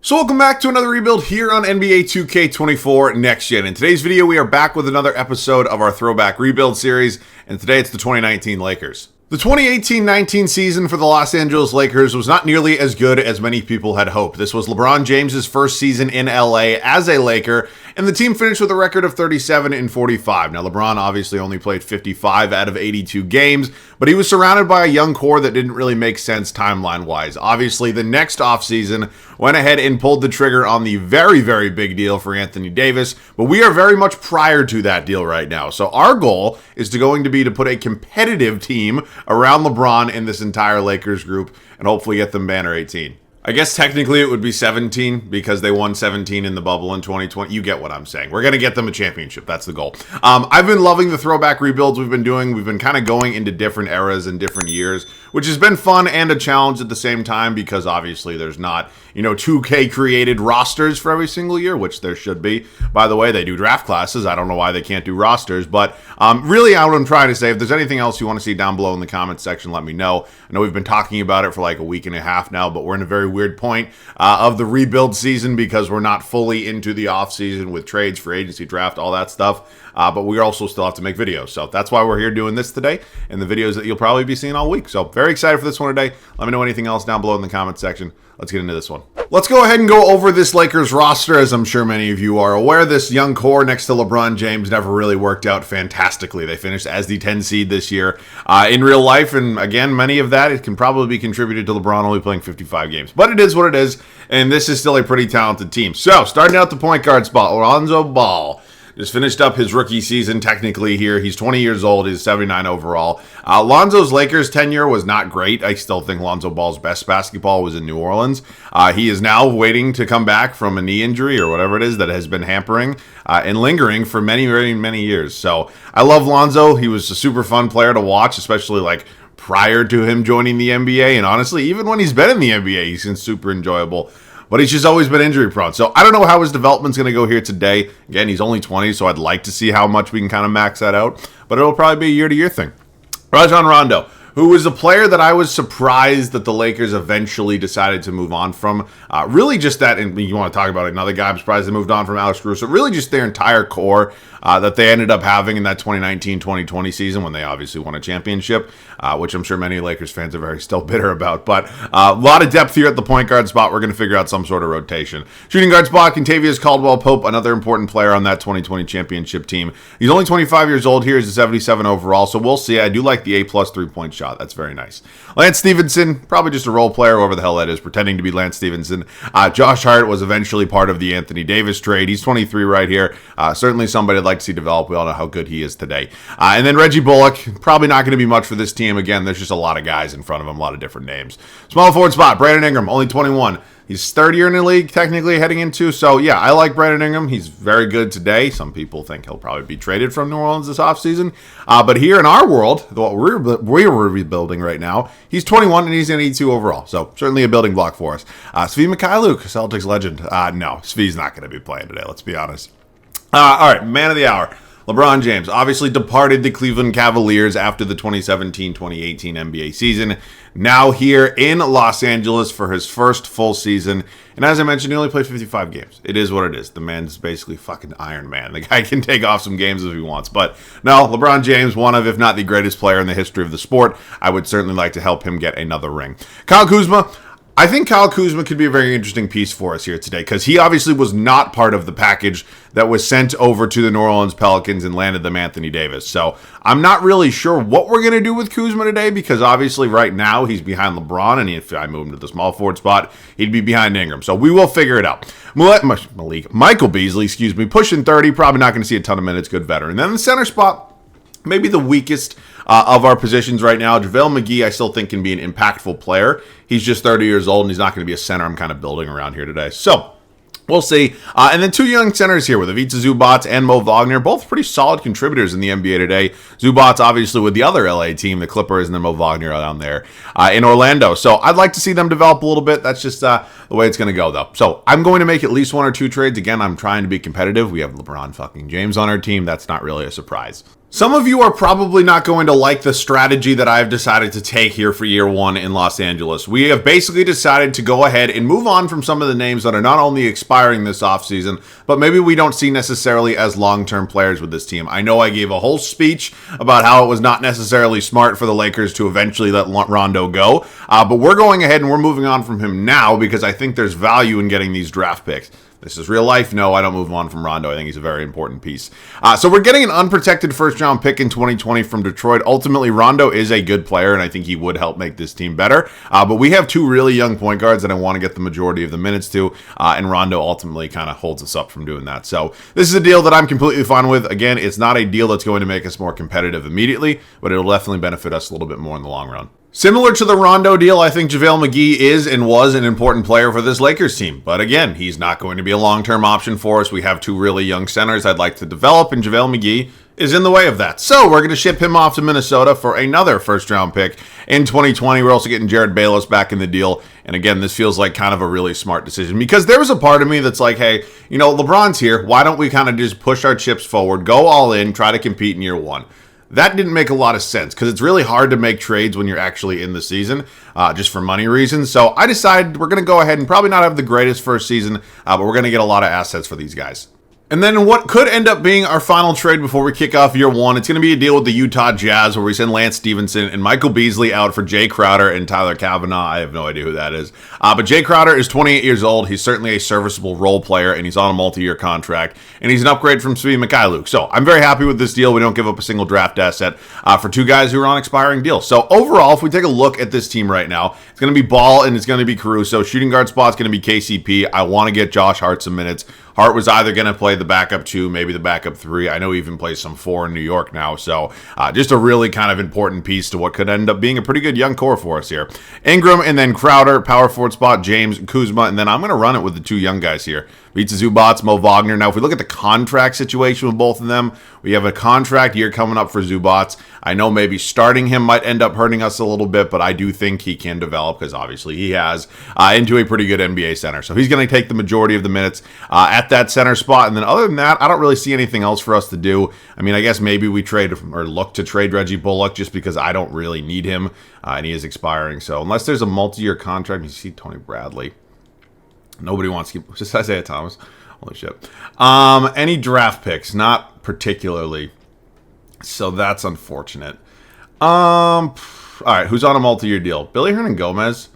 So welcome back to another rebuild here on NBA 2K24 Next Gen. In today's video, we are back with another episode of our Throwback Rebuild series, and today it's the 2019 Lakers. The 2018-19 season for the Los Angeles Lakers was not nearly as good as many people had hoped. This was LeBron James' first season in LA as a Laker, and the team finished with a record of 37-45. Now, LeBron obviously only played 55 out of 82 games, but he was surrounded by a young core that didn't really make sense timeline-wise. Obviously, the next offseason went ahead and pulled the trigger on the very, very big deal for Anthony Davis, but we are very much prior to that deal right now. So our goal is going to be to put a competitive team around LeBron in this entire Lakers group and hopefully get them banner 18. I guess technically it would be 17 because they won 17 in the bubble in 2020. You get what I'm saying. We're going to get them a championship. That's the goal. I've been loving the throwback rebuilds we've been doing. We've been kind of going into different eras and different years, which has been fun and a challenge at the same time because obviously there's not, 2K created rosters for every single year, which there should be. By the way, they do draft classes. I don't know why they can't do rosters, but really what I'm trying to say, if there's anything else you want to see down below in the comments section, let me know. I know we've been talking about it for like a week and a half now, but we're in a very weird point of the rebuild season because we're not fully into the off season with trades, free agency, draft, all that stuff. But we also still have to make videos. So that's why we're here doing this today and the videos that you'll probably be seeing all week. So very excited for this one today. Let me know anything else down below in the comments section. Let's get into this one. Let's go ahead and go over this Lakers roster. As I'm sure many of you are aware, this young core next to LeBron James never really worked out fantastically. They finished as the 10 seed this year in real life. And again, many of that, it can probably be contributed to LeBron only playing 55 games. But it is what it is. And this is still a pretty talented team. So starting out the point guard spot, Lonzo Ball just finished up his rookie season technically here. He's 20 years old. He's 79 overall. Lonzo's Lakers tenure was not great. I still think Lonzo Ball's best basketball was in New Orleans. He is now waiting to come back from a knee injury or whatever it is that has been hampering and lingering for many, very many years. So I love Lonzo. He was a super fun player to watch, especially like prior to him joining the NBA. And honestly, even when he's been in the NBA, he's been super enjoyable. But he's just always been injury prone. So I don't know how his development's going to go here today. Again, he's only 20, so I'd like to see how much we can kind of max that out. But it'll probably be a year-to-year thing. Rajon Rondo, who was a player that I was surprised that the Lakers eventually decided to move on from. Really just that, and you want to talk about another guy I'm surprised they moved on from, Alex Caruso. Really just their entire core that they ended up having in that 2019-2020 season when they obviously won a championship, which I'm sure many Lakers fans are very still bitter about. But a lot of depth here at the point guard spot. We're going to figure out some sort of rotation. Shooting guard spot, Kentavious Caldwell-Pope, another important player on that 2020 championship team. He's only 25 years old here. He's a 77 overall, so we'll see. I do like the A-plus three-point shot. That's very nice. Lance Stevenson, probably just a role player, whoever the hell that is, pretending to be Lance Stevenson. Josh Hart was eventually part of the Anthony Davis trade. He's 23 right here. Certainly somebody I'd like to see develop. We all know how good he is today. And then Reggie Bullock, probably not going to be much for this team. Again, there's just a lot of guys in front of him, a lot of different names. Small forward spot, Brandon Ingram, only 21. He's third year in the league, technically heading into. So, yeah, I like Brandon Ingram. He's very good today. Some people think he'll probably be traded from New Orleans this offseason. But here in our world, what we're rebuilding right now, he's 21 and he's an 82 overall. So, certainly a building block for us. Svi Mykhailiuk, Celtics legend. No, Svi's not going to be playing today, let's be honest. All right, man of the hour. LeBron James obviously departed the Cleveland Cavaliers after the 2017-2018 NBA season. Now here in Los Angeles for his first full season. And as I mentioned, he only played 55 games. It is what it is. The man's basically fucking Iron Man. The guy can take off some games if he wants. But no, LeBron James, one of, if not the greatest player in the history of the sport. I would certainly like to help him get another ring. Kyle Kuzma. I think Kyle Kuzma could be a very interesting piece for us here today because he obviously was not part of the package that was sent over to the New Orleans Pelicans and landed them Anthony Davis. So I'm not really sure what we're going to do with Kuzma today because obviously right now he's behind LeBron, and if I move him to the small forward spot, he'd be behind Ingram. So we will figure it out. Michael Beasley, pushing 30, probably not going to see a ton of minutes, good veteran. Then the center spot, maybe the weakest of our positions right now. JaVale McGee, I still think, can be an impactful player. He's just 30 years old, and he's not going to be a center I'm kind of building around here today. So, we'll see. And then two young centers here with Ivica Zubac and Mo Wagner, both pretty solid contributors in the NBA today. Zubac, obviously, with the other LA team, the Clippers, and then Mo Wagner down there in Orlando. So, I'd like to see them develop a little bit. That's just the way it's going to go, though. So, I'm going to make at least one or two trades. Again, I'm trying to be competitive. We have LeBron fucking James on our team. That's not really a surprise. Some of you are probably not going to like the strategy that I've decided to take here for year one in Los Angeles. We have basically decided to go ahead and move on from some of the names that are not only expiring this offseason, but maybe we don't see necessarily as long-term players with this team. I know I gave a whole speech about how it was not necessarily smart for the Lakers to eventually let Rondo go, but we're going ahead and we're moving on from him now because I think there's value in getting these draft picks. This is real life. No, I don't move on from Rondo. I think he's a very important piece. So we're getting an unprotected first-round pick in 2020 from Detroit. Ultimately, Rondo is a good player, and I think he would help make this team better. But we have two really young point guards that I want to get the majority of the minutes to, and Rondo ultimately kind of holds us up from doing that. So this is a deal that I'm completely fine with. Again, it's not a deal that's going to make us more competitive immediately, but it'll definitely benefit us a little bit more in the long run. Similar to the Rondo deal, I think JaVale McGee is and was an important player for this Lakers team. But again, he's not going to be a long-term option for us. We have two really young centers I'd like to develop, and JaVale McGee is in the way of that. So we're going to ship him off to Minnesota for another first-round pick in 2020. We're also getting Jared Bayless back in the deal. And again, this feels like kind of a really smart decision because there was a part of me that's like, hey, you know, LeBron's here. Why don't we kind of just push our chips forward, go all in, try to compete in year one? That didn't make a lot of sense because it's really hard to make trades when you're actually in the season, just for money reasons. So I decided we're going to go ahead and probably not have the greatest first season, but we're going to get a lot of assets for these guys. And then what could end up being our final trade before we kick off year one, it's going to be a deal with the Utah Jazz where we send Lance Stevenson and Michael Beasley out for Jay Crowder and Tyler Kavanaugh. I have no idea who that is. But Jay Crowder is 28 years old. He's certainly a serviceable role player, and he's on a multi-year contract. And he's an upgrade from Svi Mykhailiuk. So I'm very happy with this deal. We don't give up a single draft asset for two guys who are on expiring deals. So overall, if we take a look at this team right now, it's going to be Ball and it's going to be Caruso. Shooting guard spot's going to be KCP. I want to get Josh Hart some minutes. Hart was either going to play the backup 2, maybe the backup 3. I know he even plays some 4 in New York now. So just a really kind of important piece to what could end up being a pretty good young core for us here. Ingram and then Crowder, power forward spot, James, Kuzma. And then I'm going to run it with the two young guys here. Vita Zubats, Mo Wagner. Now, if we look at the contract situation with both of them, we have a contract year coming up for Zubats. I know maybe starting him might end up hurting us a little bit, but I do think he can develop, because obviously he has, into a pretty good NBA center. So he's going to take the majority of the minutes at that center spot. And then other than that, I don't really see anything else for us to do. I mean, I guess maybe we trade or look to trade Reggie Bullock just because I don't really need him, and he is expiring. So unless there's a multi-year contract, you see Tony Bradley. Nobody wants to keep, just Isaiah Thomas. Holy shit. Any draft picks? Not particularly. So that's unfortunate. All right, who's on a multi-year deal? Billy Hernangomez?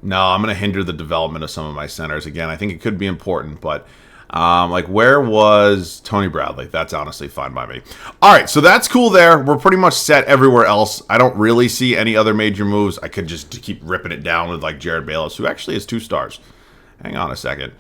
No, I'm going to hinder the development of some of my centers. Again, I think it could be important, but like, where was Tony Bradley? That's honestly fine by me. All right, so that's cool there. We're pretty much set everywhere else. I don't really see any other major moves. I could just keep ripping it down with, like, Jared Bayless, who actually has 2 stars. Hang on a second.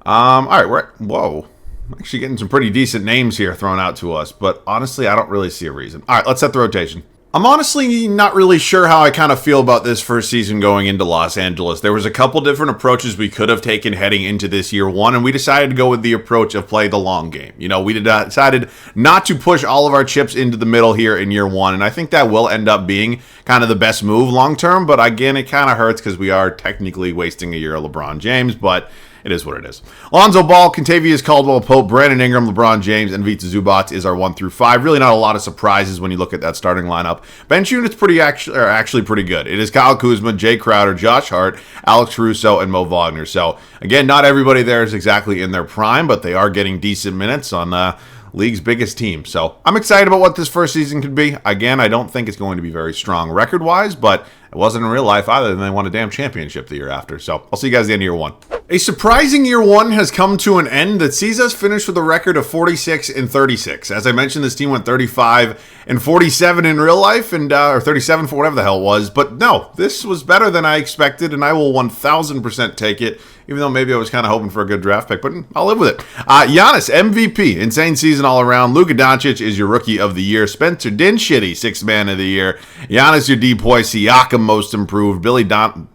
All right, whoa. I'm actually getting some pretty decent names here thrown out to us, but honestly, I don't really see a reason. All right, let's set the rotation. I'm honestly not really sure how I kind of feel about this first season going into Los Angeles. There was a couple different approaches we could have taken heading into this year one, and we decided to go with the approach of play the long game. You know, we decided not to push all of our chips into the middle here in year one, and I think that will end up being kind of the best move long term, but again, it kind of hurts because we are technically wasting a year of LeBron James, but it is what it is. Lonzo Ball, Kentavious Caldwell-Pope, Brandon Ingram, LeBron James, and Vita Zubats is our 1 through 5. Really not a lot of surprises when you look at that starting lineup. Bench unit's actually pretty good. It is Kyle Kuzma, Jay Crowder, Josh Hart, Alex Caruso, and Mo Wagner. So, again, not everybody there is exactly in their prime, but they are getting decent minutes on the league's biggest team. So I'm excited about what this first season could be. Again, I don't think it's going to be very strong record-wise, but it wasn't in real life either, and they won a damn championship the year after. So I'll see you guys at the end of year one. A surprising year one has come to an end that sees us finish with a record of 46-36. As I mentioned, this team went 35-47 in real life, and or 37 for whatever the hell it was. But no, this was better than I expected, and I will 1,000% take it, even though maybe I was kind of hoping for a good draft pick, but I'll live with it. Giannis, MVP, insane season all around. Luka Doncic is your rookie of the year. Spencer Dinwiddie, 6th man of the year. Giannis, your D-boy. Siakam, most improved. Billy Donovan.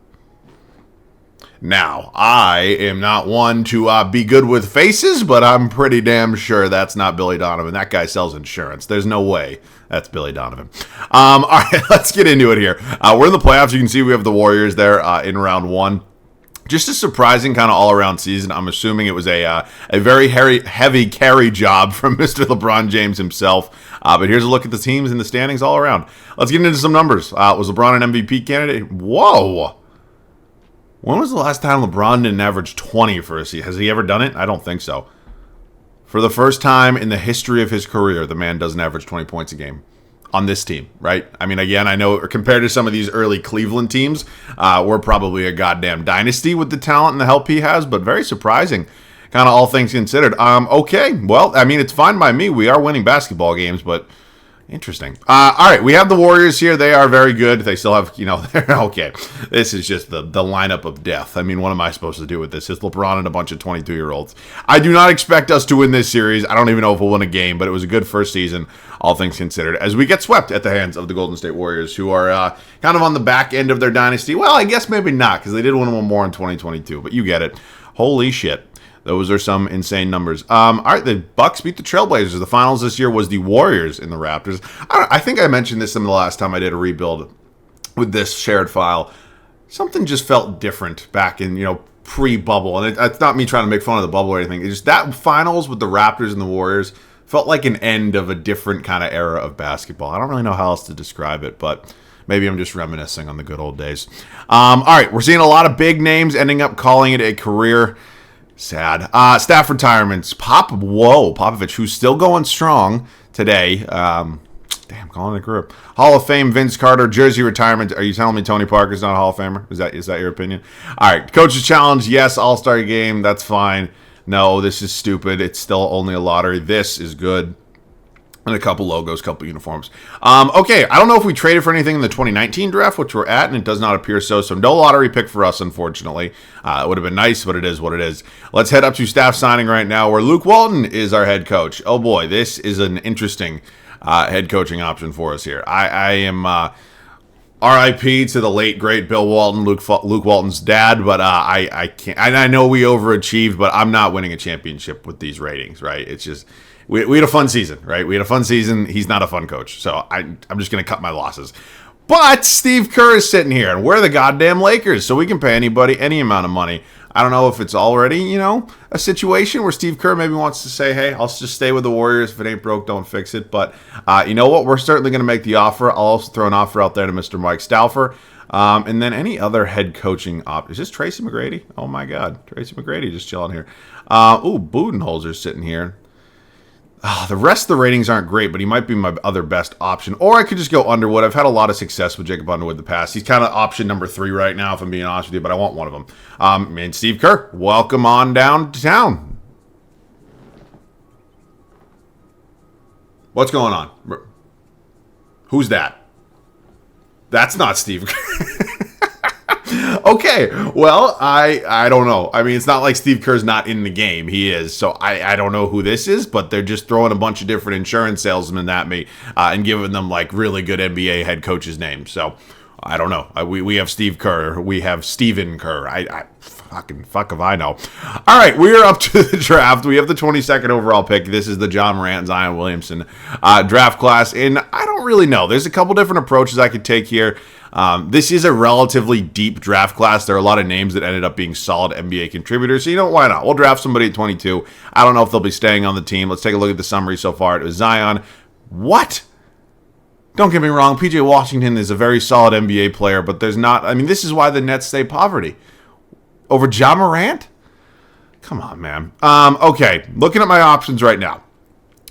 Now, I am not one to be good with faces, but I'm pretty damn sure that's not Billy Donovan. That guy sells insurance. There's no way that's Billy Donovan. All right, let's get into it here. We're in the playoffs. You can see we have the Warriors there in round one. Just a surprising kind of all-around season. I'm assuming it was a very heavy carry job from Mr. LeBron James himself. But here's a look at the teams in the standings all around. Let's get into some numbers. Was LeBron an MVP candidate? Whoa! When was the last time LeBron didn't average 20 for a season? Has he ever done it? I don't think so. For the first time in the history of his career, the man doesn't average 20 points a game on this team, right? I mean, again, I know compared to some of these early Cleveland teams, we're probably a goddamn dynasty with the talent and the help he has, but very surprising, kind of all things considered. Okay, well, I mean, it's fine by me. We are winning basketball games, but interesting. All right, we have the Warriors here. They are very good. They still have, they're okay. This is just the lineup of death. I mean, what am I supposed to do with this? It's LeBron and a bunch of 22-year-olds. I do not expect us to win this series. I don't even know if we'll win a game, but it was a good first season, all things considered, as we get swept at the hands of the Golden State Warriors, who are kind of on the back end of their dynasty. Well, I guess maybe not, because they did win one more in 2022, but you get it. Holy shit. Those are some insane numbers. All right, the Bucks beat the Trailblazers. The finals this year was the Warriors and the Raptors. I think I mentioned this in the last time I did a rebuild with this shared file. Something just felt different back in, pre-bubble. And it's not me trying to make fun of the bubble or anything. It's just that finals with the Raptors and the Warriors felt like an end of a different kind of era of basketball. I don't really know how else to describe it, but maybe I'm just reminiscing on the good old days. All right, we're seeing a lot of big names ending up calling it a career. Sad. Staff retirements. Popovich, who's still going strong today. Calling it a career. Hall of Fame, Vince Carter, jersey retirement. Are you telling me Tony Parker's not a Hall of Famer? Is that your opinion? All right. Coach's challenge. Yes. All-Star game. That's fine. No, this is stupid. It's still only a lottery. This is good. And a couple logos, couple uniforms. Okay, I don't know if we traded for anything in the 2019 draft, which we're at, and it does not appear so. So no lottery pick for us, unfortunately. It would have been nice, but it is what it is. Let's head up to staff signing right now, where Luke Walton is our head coach. Oh boy, this is an interesting head coaching option for us here. I am RIP to the late, great Bill Walton, Luke Walton's dad, but I can't. I know we overachieved, but I'm not winning a championship with these ratings, right? It's just... We had a fun season, right? We had a fun season. He's not a fun coach. So I'm just going to cut my losses. But Steve Kerr is sitting here, and we're the goddamn Lakers, so we can pay anybody any amount of money. I don't know if it's already, a situation where Steve Kerr maybe wants to say, hey, I'll just stay with the Warriors. If it ain't broke, don't fix it. But you know what? We're certainly going to make the offer. I'll also throw an offer out there to Mr. Mike Stauffer. And then any other head coaching option. Is this Tracy McGrady? Oh, my God. Tracy McGrady just chilling here. Budenholzer's sitting here. The rest of the ratings aren't great, but he might be my other best option. Or I could just go Underwood. I've had a lot of success with Jacob Underwood in the past. He's kind of option number 3 right now, if I'm being honest with you, but I want one of them. And Steve Kerr, welcome on down to town. What's going on? Who's that? That's not Steve Kerr. Okay, well, I don't know. I mean, it's not like Steve Kerr's not in the game. He is. So I don't know who this is, but they're just throwing a bunch of different insurance salesmen at me and giving them, like, really good NBA head coaches' names. So I don't know. We have Steve Kerr. We have Stephen Kerr. Fuck if I know. All right, we are up to the draft. We have the 22nd overall pick. This is the John Morant, Zion Williamson draft class. And I don't really know. There's a couple different approaches I could take here. This is a relatively deep draft class. There are a lot of names that ended up being solid NBA contributors. So, why not? We'll draft somebody at 22. I don't know if they'll be staying on the team. Let's take a look at the summary so far. It was Zion. What? Don't get me wrong. PJ Washington is a very solid NBA player, but there's not... I mean, this is why the Nets stay poverty. Over John Morant? Come on, man. Okay, looking at my options right now.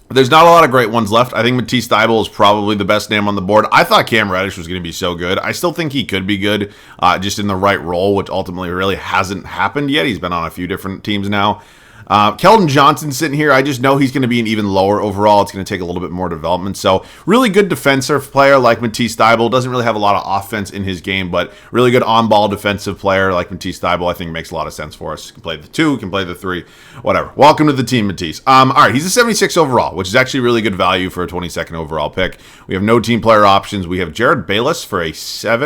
There's not a lot of great ones left. I think Matisse Thybulle is probably the best name on the board. I thought Cam Reddish was going to be so good. I still think he could be good, just in the right role, which ultimately really hasn't happened yet. He's been on a few different teams now. Keldon Johnson sitting here. I just know he's going to be an even lower overall. It's going to take a little bit more development. So really good defensive player like Matisse Thybulle. Doesn't really have a lot of offense in his game, but really good on-ball defensive player like Matisse Thybulle. I think makes a lot of sense for us. Can play the 2, can play the 3, whatever. Welcome to the team, Matisse. All right, he's a 76 overall, which is actually really good value for a 22nd overall pick. We have no team player options. We have Jared Bayless for a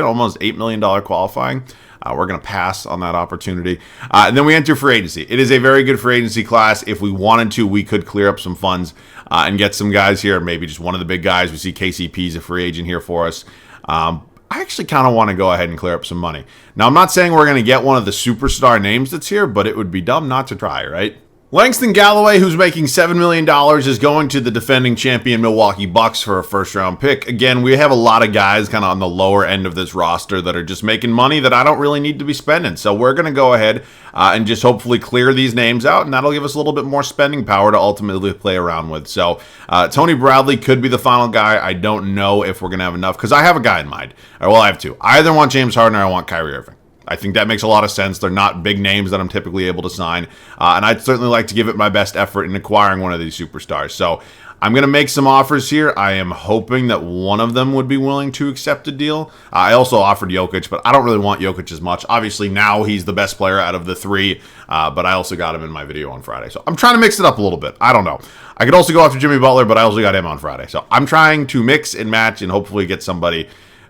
almost $8 million qualifying. We're going to pass on that opportunity. And then we enter free agency. It is a very good free agency class. If we wanted to, we could clear up some funds and get some guys here. Maybe just one of the big guys. We see KCP is a free agent here for us. I I actually kind of want to go ahead and clear up some money. Now, I'm not saying we're going to get one of the superstar names that's here, but it would be dumb not to try, right? Langston Galloway, who's making $7 million, is going to the defending champion Milwaukee Bucks for a first-round pick. Again, we have a lot of guys kind of on the lower end of this roster that are just making money that I don't really need to be spending. So we're going to go ahead and just hopefully clear these names out, and that'll give us a little bit more spending power to ultimately play around with. So Tony Bradley could be the final guy. I don't know if we're going to have enough, because I have a guy in mind. Well, I have two. I either want James Harden or I want Kyrie Irving. I think that makes a lot of sense. They're not big names that I'm typically able to sign. And I'd certainly like to give it my best effort in acquiring one of these superstars. So I'm going to make some offers here. I am hoping that one of them would be willing to accept a deal. I also offered Jokic, but I don't really want Jokic as much. Obviously, now he's the best player out of the three, but I also got him in my video on Friday. So I'm trying to mix it up a little bit. I don't know. I could also go after Jimmy Butler, but I also got him on Friday. So I'm trying to mix and match and hopefully get somebody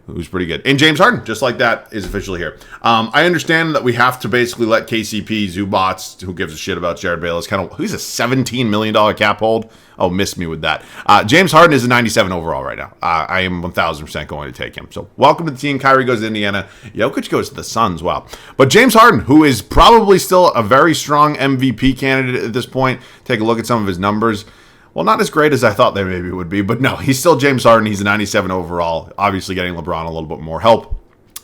who's pretty good. And James Harden, just like that, is officially here. I understand that we have to basically let KCP, Zubats, who gives a shit about Jared Bayless, he's a $17 million cap hold. Oh, missed me with that. James Harden is a 97 overall right now. I am 1,000% going to take him. So welcome to the team. Kyrie goes to Indiana. Jokic goes to the Suns. Wow. But James Harden, who is probably still a very strong MVP candidate at this point, take a look at some of his numbers. Well, not as great as I thought they maybe would be, but no, he's still James Harden. He's a 97 overall, obviously getting LeBron a little bit more help.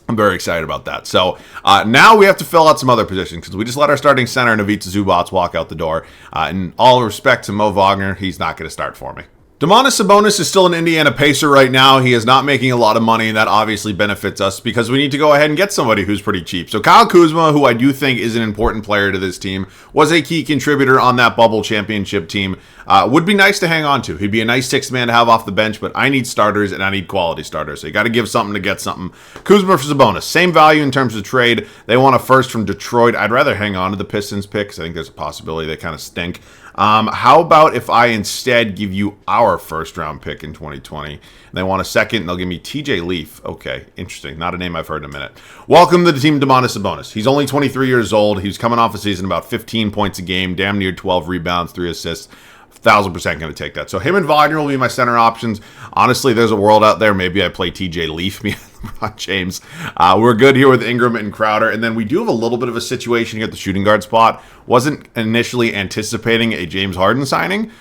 I'm very excited about that. So now we have to fill out some other positions because we just let our starting center, Ivica Zubac, walk out the door. In all respect to Mo Wagner, he's not going to start for me. Domantas Sabonis is still an Indiana Pacer right now. He is not making a lot of money, and that obviously benefits us because we need to go ahead and get somebody who's pretty cheap. So Kyle Kuzma, who I do think is an important player to this team, was a key contributor on that bubble championship team. Would be nice to hang on to. He'd be a nice sixth man to have off the bench, but I need starters, and I need quality starters. So you got to give something to get something. Kuzma for Sabonis. Same value in terms of trade. They want a first from Detroit. I'd rather hang on to the Pistons pick because I think there's a possibility they kind of stink. How about if I instead give you our first round pick in 2020? They want a second, and they'll give me TJ Leaf. Okay, interesting. Not a name I've heard in a minute. Welcome to the team, Domantas Sabonis. He's only 23 years old. He's coming off a season about 15 points a game, damn near 12 rebounds, 3 assists. 1,000% going to take that. So him and Wagner will be my center options. Honestly, there's a world out there. Maybe I play TJ Leaf, me and LeBron James. We're good here with Ingram and Crowder. And then we do have a little bit of a situation here at the shooting guard spot. Wasn't initially anticipating a James Harden signing,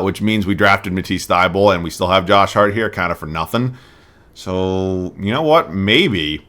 which means we drafted Matisse Thybulle, and we still have Josh Hart here kind of for nothing. So, you know what? Maybe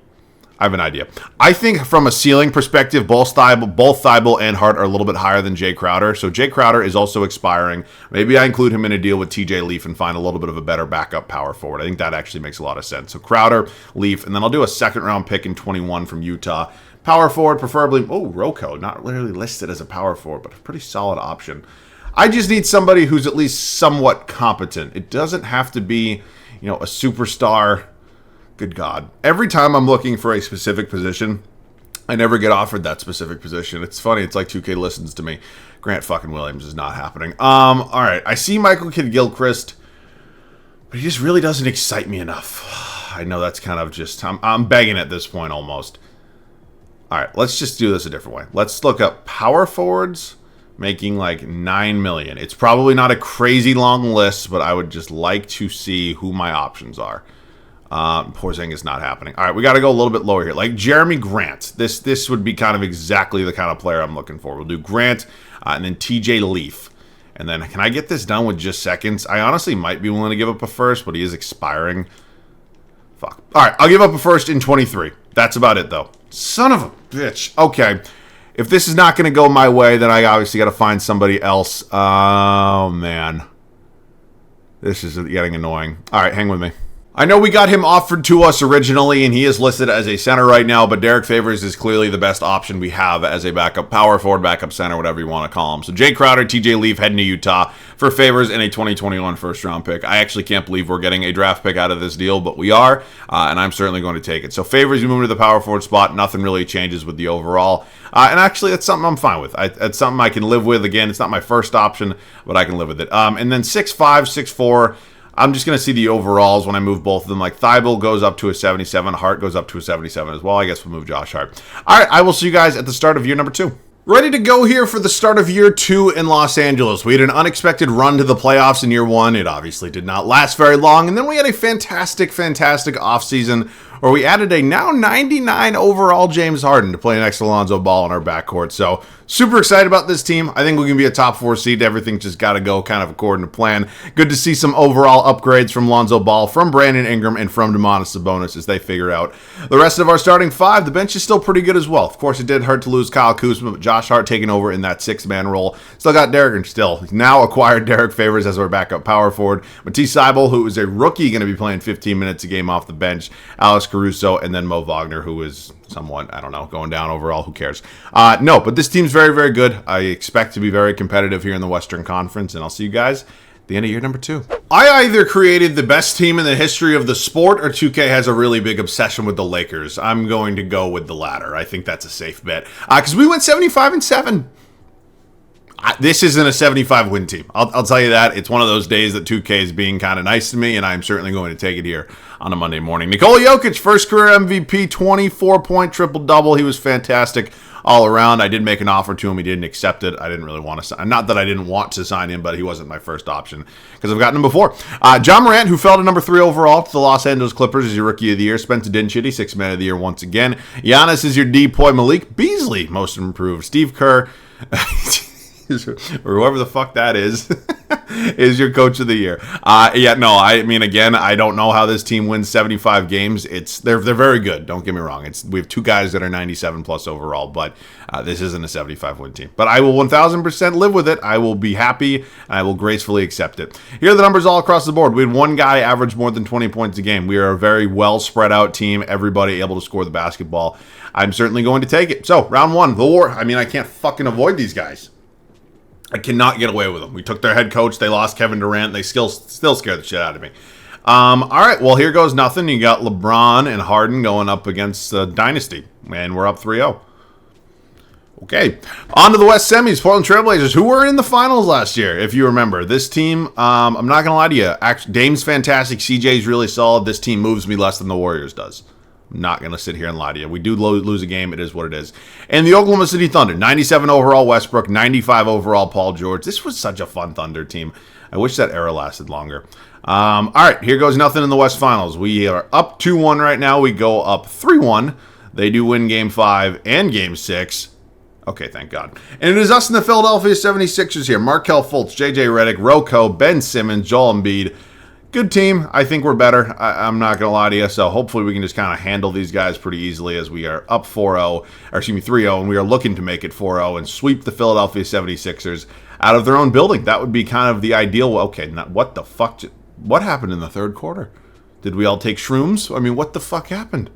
I have an idea. I think from a ceiling perspective, both Thybulle and Hart are a little bit higher than Jay Crowder. So Jay Crowder is also expiring. Maybe I include him in a deal with TJ Leaf and find a little bit of a better backup power forward. I think that actually makes a lot of sense. So Crowder, Leaf, and then I'll do a second round pick in 21 from Utah. Power forward, preferably, Rocco, not really listed as a power forward, but a pretty solid option. I just need somebody who's at least somewhat competent. It doesn't have to be, a superstar. Good God. Every time I'm looking for a specific position, I never get offered that specific position. It's funny. It's like 2K listens to me. Grant fucking Williams is not happening. All right. I see Michael Kidd-Gilchrist, but he just really doesn't excite me enough. I know that's kind of just, I'm begging at this point almost. All right. Let's just do this a different way. Let's look up power forwards making like $9 million. It's probably not a crazy long list, but I would just like to see who my options are. Porzingis not happening. All right, we got to go a little bit lower here. Like Jeremy Grant. This would be kind of exactly the kind of player I'm looking for. We'll do Grant and then TJ Leaf. And then can I get this done with just seconds? I honestly might be willing to give up a first, but he is expiring. Fuck. All right, I'll give up a first in 23. That's about it, though. Son of a bitch. Okay. If this is not going to go my way, then I obviously got to find somebody else. Oh, man. This is getting annoying. All right, hang with me. I know we got him offered to us originally, and he is listed as a center right now, but Derek Favors is clearly the best option we have as a backup power forward, backup center, whatever you want to call him. So Jay Crowder, TJ Leaf heading to Utah for Favors and a 2021 first-round pick. I actually can't believe we're getting a draft pick out of this deal, but we are, and I'm certainly going to take it. So Favors, you move to the power forward spot. Nothing really changes with the overall. And actually, that's something I'm fine with. It's something I can live with. Again, it's not my first option, but I can live with it. And then 6'5", 6'4", I'm just going to see the overalls when I move both of them. Like Thybulle goes up to a 77. Hart goes up to a 77 as well. I guess we'll move Josh Hart. All right, I will see you guys at the start of year number 2. Ready to go here for the start of year 2 in Los Angeles. We had an unexpected run to the playoffs in year 1. It obviously did not last very long. And then we had a fantastic offseason where we added a now 99 overall James Harden to play next to Lonzo Ball in our backcourt. So super excited about this team. I think we can be a top 4 seed. Everything just got to go kind of according to plan. Good to see some overall upgrades from Lonzo Ball, from Brandon Ingram, and from Domantas Sabonis as they figure out the rest of our starting 5. The bench is still pretty good as well. Of course, it did hurt to lose Kyle Kuzma, but Josh Hart taking over in that 6-man role. Still got Derek, still now acquired Derek Favors as our backup power forward. Matisse Thybulle, who is a rookie, going to be playing 15 minutes a game off the bench. Alex Caruso, and then Mo Wagner, who is somewhat, I don't know, going down overall. Who cares? No, but this team's very, very good. I expect to be very competitive here in the Western Conference, and I'll see you guys at the end of year number 2. I either created the best team in the history of the sport, or 2K has a really big obsession with the Lakers. I'm going to go with the latter. I think that's a safe bet. Because we went 75-7. This isn't a 75-win team. I'll tell you that. It's one of those days that 2K is being kind of nice to me, and I'm certainly going to take it here on a Monday morning. Nikola Jokic, first career MVP, 24-point triple-double. He was fantastic all around. I did make an offer to him. He didn't accept it. I didn't really want to sign. Not that I didn't want to sign him, but he wasn't my first option because I've gotten him before. John Morant, who fell to number 3 overall to the Los Angeles Clippers, is your Rookie of the Year. Spencer Dinwiddie, 6th Man of the Year once again. Giannis is your D-Poy. Malik Beasley, most improved. Steve Kerr, or whoever the fuck that is your Coach of the Year. I mean, again, I don't know how this team wins 75 games. They're very good. Don't get me wrong. We have 2 guys that are 97 plus overall, but this isn't a 75-win team. But I will 1,000% live with it. I will be happy, and I will gracefully accept it. Here are the numbers all across the board. We had 1 guy average more than 20 points a game. We are a very well spread out team. Everybody able to score the basketball. I'm certainly going to take it. So, round 1, the war. I mean, I can't fucking avoid these guys. I cannot get away with them. We took their head coach. They lost Kevin Durant. They still scare the shit out of me. All right, well, here goes nothing. You got LeBron and Harden going up against Dynasty, and we're up 3-0. Okay, on to the West Semis. Portland Trailblazers, who were in the finals last year, if you remember. This team, I'm not going to lie to you. Actually, Dame's fantastic. CJ's really solid. This team moves me less than the Warriors does. I'm not going to sit here and lie to you. We do lose a game. It is what it is. And the Oklahoma City Thunder, 97 overall Westbrook, 95 overall Paul George. This was such a fun Thunder team. I wish that era lasted longer. All right, here goes nothing in the West Finals. We are up 2-1 right now. We go up 3-1. They do win Game 5 and Game 6. Okay, thank God. And it is us in the Philadelphia 76ers here. Markelle Fultz, J.J. Redick, Rocco, Ben Simmons, Joel Embiid. Good team. I think we're better. I'm not going to lie to you. So hopefully we can just kind of handle these guys pretty easily as we are up 3-0, and we are looking to make it 4-0 and sweep the Philadelphia 76ers out of their own building. That would be kind of the ideal. Okay, what the fuck? What happened in the third quarter? Did we all take shrooms? I mean, what the fuck happened?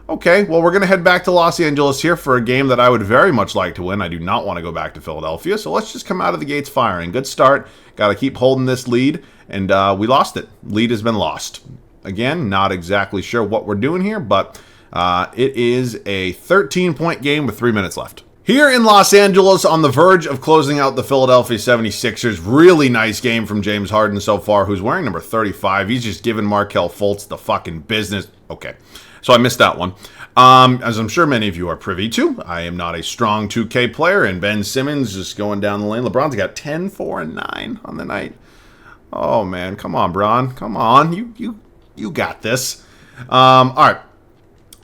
Okay, well, we're going to head back to Los Angeles here for a game that I would very much like to win. I do not want to go back to Philadelphia, so let's just come out of the gates firing. Good start. Got to keep holding this lead, and we lost it. Lead has been lost. Again, not exactly sure what we're doing here, but it is a 13-point game with 3 minutes left. Here in Los Angeles, on the verge of closing out the Philadelphia 76ers, really nice game from James Harden so far, who's wearing number 35. He's just giving Markelle Fultz the fucking business. Okay, so I missed that one. As I'm sure many of you are privy to, I am not a strong 2K player, and Ben Simmons just going down the lane. LeBron's got 10, 4, and 9 on the night. Oh, man, come on, Bron. Come on. You got this. All right.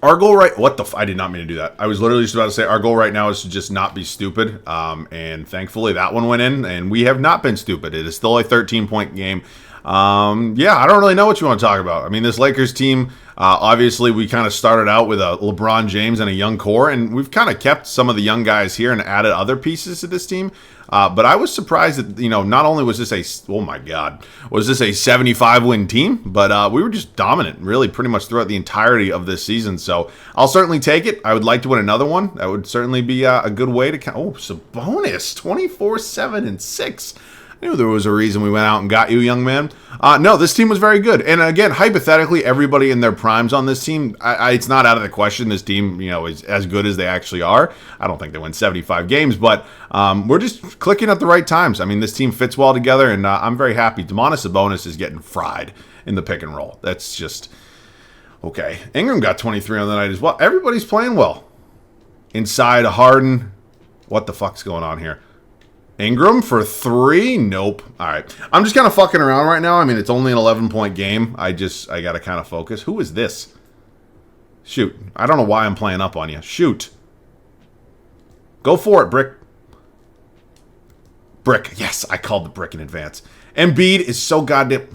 Our goal I did not mean to do that. I was literally just about to say our goal right now is to just not be stupid. And thankfully that one went in, and we have not been stupid. It is still a 13-point game. I don't really know what you want to talk about. I mean, this Lakers team, obviously we kind of started out with a LeBron James and a young core, and we've kind of kept some of the young guys here and added other pieces to this team. But I was surprised that, not only was this a 75-win team, but we were just dominant, really, pretty much throughout the entirety of this season. So I'll certainly take it. I would like to win another one. That would certainly be a good way to Sabonis, 24, 7, and 6. I knew there was a reason we went out and got you, young man. No, this team was very good. And again, hypothetically, everybody in their primes on this team, it's not out of the question this team, is as good as they actually are. I don't think they win 75 games, but we're just clicking at the right times. I mean, this team fits well together, and I'm very happy. Domantas Sabonis is getting fried in the pick and roll. That's just okay. Ingram got 23 on the night as well. Everybody's playing well. Inside Harden. What the fuck's going on here? Ingram for 3? Nope. All right. I'm just kind of fucking around right now. I mean, it's only an 11-point game. I got to kind of focus. Who is this? Shoot. I don't know why I'm playing up on you. Shoot. Go for it, Brick. Brick. Yes, I called the brick in advance. Embiid is so goddamn...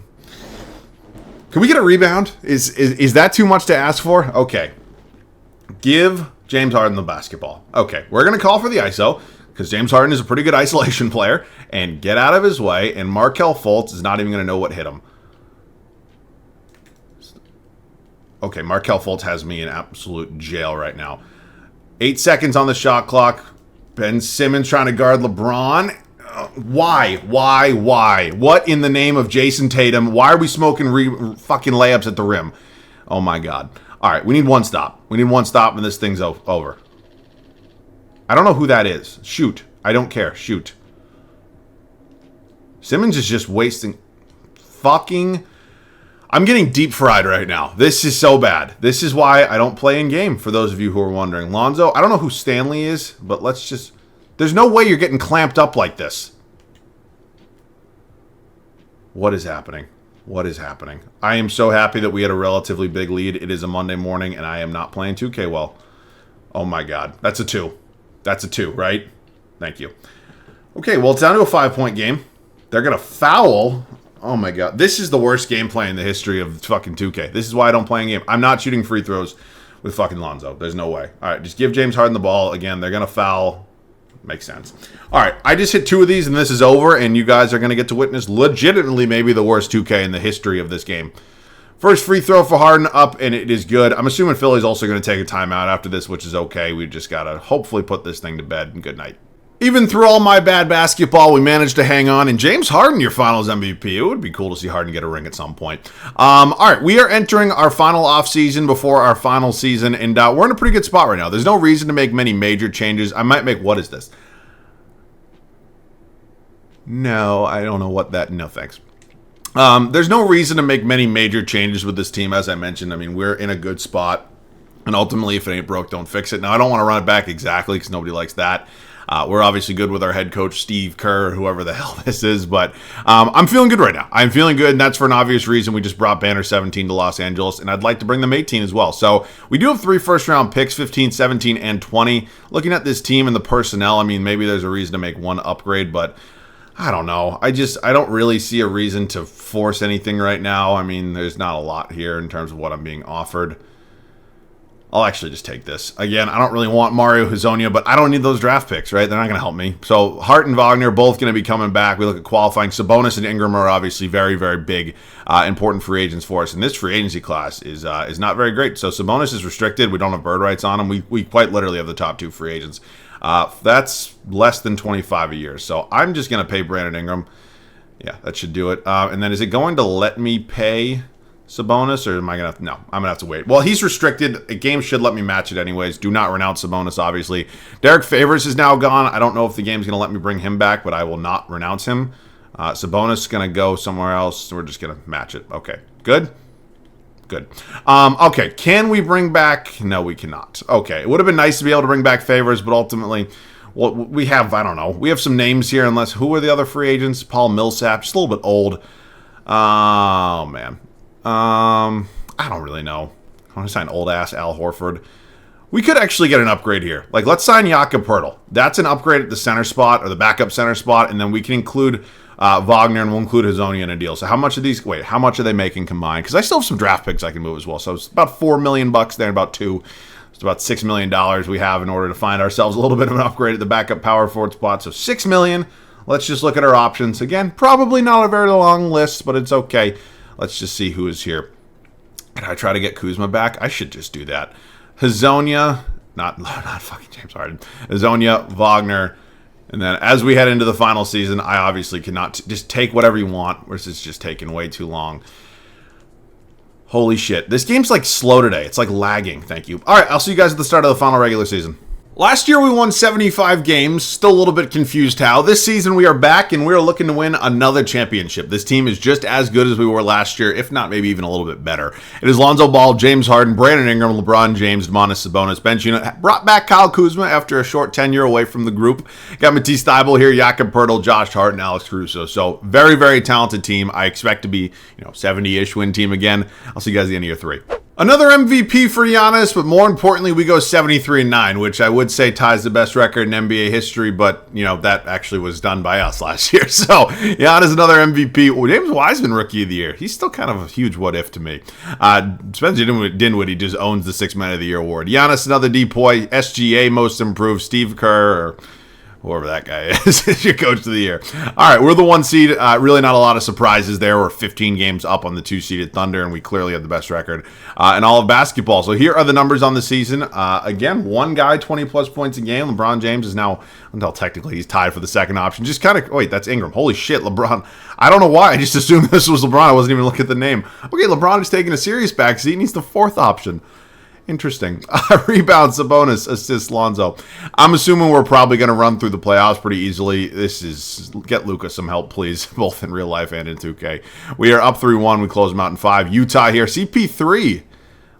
Can we get a rebound? Is that too much to ask for? Okay. Give James Harden the basketball. Okay, we're going to call for the ISO because James Harden is a pretty good isolation player and get out of his way, and Markelle Fultz is not even going to know what hit him. Okay, Markelle Fultz has me in absolute jail right now. 8 seconds on the shot clock. Ben Simmons trying to guard LeBron. Why? What in the name of Jason Tatum? Why are we smoking fucking layups at the rim? Oh my God. All right, we need one stop. We need one stop and this thing's over. I don't know who that is. Shoot. I don't care. Shoot. Simmons is just wasting fucking... I'm getting deep fried right now. This is so bad. This is why I don't play in game, for those of you who are wondering. Lonzo, I don't know who Stanley is, but let's just... There's no way you're getting clamped up like this. What is happening? What is happening? I am so happy that we had a relatively big lead. It is a Monday morning, and I am not playing 2K well. Oh my God. That's a 2. That's a 2, right? Thank you. Okay, well, it's down to a 5-point game. They're going to foul... Oh my God. This is the worst gameplay in the history of fucking 2K. This is why I don't play in game. I'm not shooting free throws with fucking Lonzo. There's no way. All right, just give James Harden the ball. Again, they're going to foul. Makes sense. All right, I just hit 2 of these and this is over, and you guys are going to get to witness legitimately maybe the worst 2K in the history of this game. First free throw for Harden up, and it is good. I'm assuming Philly's also going to take a timeout after this, which is okay. We just got to hopefully put this thing to bed, and good night. Even through all my bad basketball, we managed to hang on. And James Harden, your finals MVP. It would be cool to see Harden get a ring at some point. All right, we are entering our final offseason before our final season. And we're in a pretty good spot right now. There's no reason to make many major changes. I might make... What is this? No, I don't know what that... No, thanks. There's no reason to make many major changes with this team. As I mentioned, I mean, we're in a good spot. And ultimately, if it ain't broke, don't fix it. Now, I don't want to run it back exactly because nobody likes that. We're obviously good with our head coach, Steve Kerr, whoever the hell this is, but I'm feeling good right now. I'm feeling good, and that's for an obvious reason. We just brought Banner 17 to Los Angeles, and I'd like to bring them 18 as well. So we do have 3 first-round picks, 15, 17, and 20. Looking at this team and the personnel, I mean, maybe there's a reason to make one upgrade, but I don't know. I don't really see a reason to force anything right now. I mean, there's not a lot here in terms of what I'm being offered. I'll actually just take this. Again, I don't really want Mario Hezonja, but I don't need those draft picks, right? They're not going to help me. So Hart and Wagner both going to be coming back. We look at qualifying. Sabonis and Ingram are obviously very, very big, important free agents for us. And this free agency class is not very great. So Sabonis is restricted. We don't have bird rights on him. We quite literally have the top 2 free agents. That's less than 25 a year. So I'm just going to pay Brandon Ingram. Yeah, that should do it. And then is it going to let me pay Sabonis, or am I going to... No, I'm going to have to wait. Well, he's restricted. A game should let me match it anyways. Do not renounce Sabonis, obviously. Derek Favors is now gone. I don't know if the game's going to let me bring him back, but I will not renounce him. Sabonis is going to go somewhere else, so we're just going to match it. Okay, good? Good. Okay, can we bring back... No, we cannot. Okay, it would have been nice to be able to bring back Favors, but ultimately... Well, we have, I don't know. We have some names here, unless... Who are the other free agents? Paul Millsap, just a little bit old. Oh, man. I don't really know. I want to sign old-ass Al Horford. We could actually get an upgrade here. Like, let's sign Jakob Poeltl. That's an upgrade at the center spot, or the backup center spot, and then we can include Wagner, and we'll include Hezonja in a deal. So how much of these... Wait, how much are they making combined? Because I still have some draft picks I can move as well. So it's about $4 million there, about 2. It's about $6 million we have in order to find ourselves a little bit of an upgrade at the backup power forward spot. So $6 million. Let's just look at our options. Again, probably not a very long list, but it's okay. Let's just see who is here. Did I try to get Kuzma back? I should just do that. Hezonja, not fucking James Harden. Hezonja, Wagner, and then as we head into the final season, I obviously cannot just take whatever you want. This is just taking way too long. Holy shit. This game's like slow today. It's like lagging. Thank you. All right, I'll see you guys at the start of the final regular season. Last year we won 75 games, still a little bit confused how. This season we are back and we're looking to win another championship. This team is just as good as we were last year, if not maybe even a little bit better. It is Lonzo Ball, James Harden, Brandon Ingram, LeBron James, Domantas Sabonis, bench unit. Brought back Kyle Kuzma after a short tenure away from the group. Got Matisse Thybulle here, Jakob Poeltl, Josh Hart, and Alex Caruso. So very, very talented team. I expect to be, 70-ish win team again. I'll see you guys at the end of year 3. Another MVP for Giannis, but more importantly, we go 73-9, which I would say ties the best record in NBA history, but, you know, that actually was done by us last year. So, Giannis, another MVP. Well, James Wiseman, Rookie of the Year. He's still kind of a huge what-if to me. Spencer Dinwiddie just owns the Sixth Man of the Year award. Giannis, another DPOY. SGA, Most Improved. Steve Kerr, or whoever that guy is your coach of the year. All right, we're the 1 seed. Really not a lot of surprises there. We're 15 games up on the 2-seeded Thunder, and we clearly have the best record in all of basketball. So here are the numbers on the season. Again, one guy, 20-plus points a game. LeBron James is now, until technically he's tied for the second option. Just kind of, wait, that's Ingram. Holy shit, LeBron. I don't know why. I just assumed this was LeBron. I wasn't even looking at the name. Okay, LeBron is taking a serious backseat, and he's the 4th option. Interesting. Rebound, Sabonis, assist, Lonzo. I'm assuming we're probably going to run through the playoffs pretty easily. This is, get Luka some help, please, both in real life and in 2K. We are up 3-1. We close them out in 5. Utah here. CP3.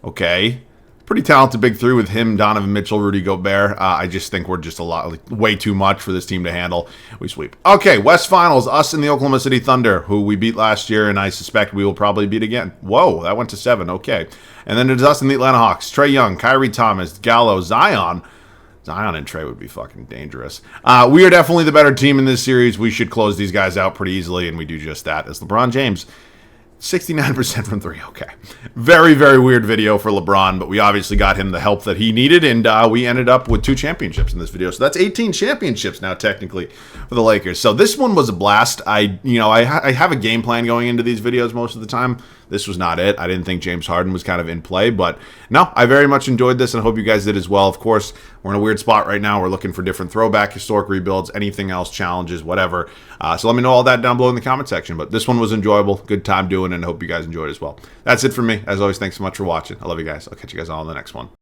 Okay. Pretty talented big three with him, Donovan Mitchell, Rudy Gobert. I just think we're just way too much for this team to handle. We sweep. Okay, West Finals, us and the Oklahoma City Thunder, who we beat last year, and I suspect we will probably beat again. Whoa, that went to 7. Okay. And then it's us and the Atlanta Hawks. Trae Young, Kyrie Thomas, Gallo, Zion. Zion and Trae would be fucking dangerous. We are definitely the better team in this series. We should close these guys out pretty easily, and we do just that. As LeBron James, 69% from 3. Okay. Very, very weird video for LeBron, but we obviously got him the help that he needed, and we ended up with 2 championships in this video. So that's 18 championships now, technically, for the Lakers. So this one was a blast. I have a game plan going into these videos most of the time. This was not it. I didn't think James Harden was kind of in play, but no, I very much enjoyed this, and I hope you guys did as well. Of course, we're in a weird spot right now. We're looking for different throwback, historic rebuilds, anything else, challenges, whatever. So let me know all that down below in the comment section. But this one was enjoyable. Good time doing it, and I hope you guys enjoyed as well. That's it for me. As always, thanks so much for watching. I love you guys. I'll catch you guys all in the next one.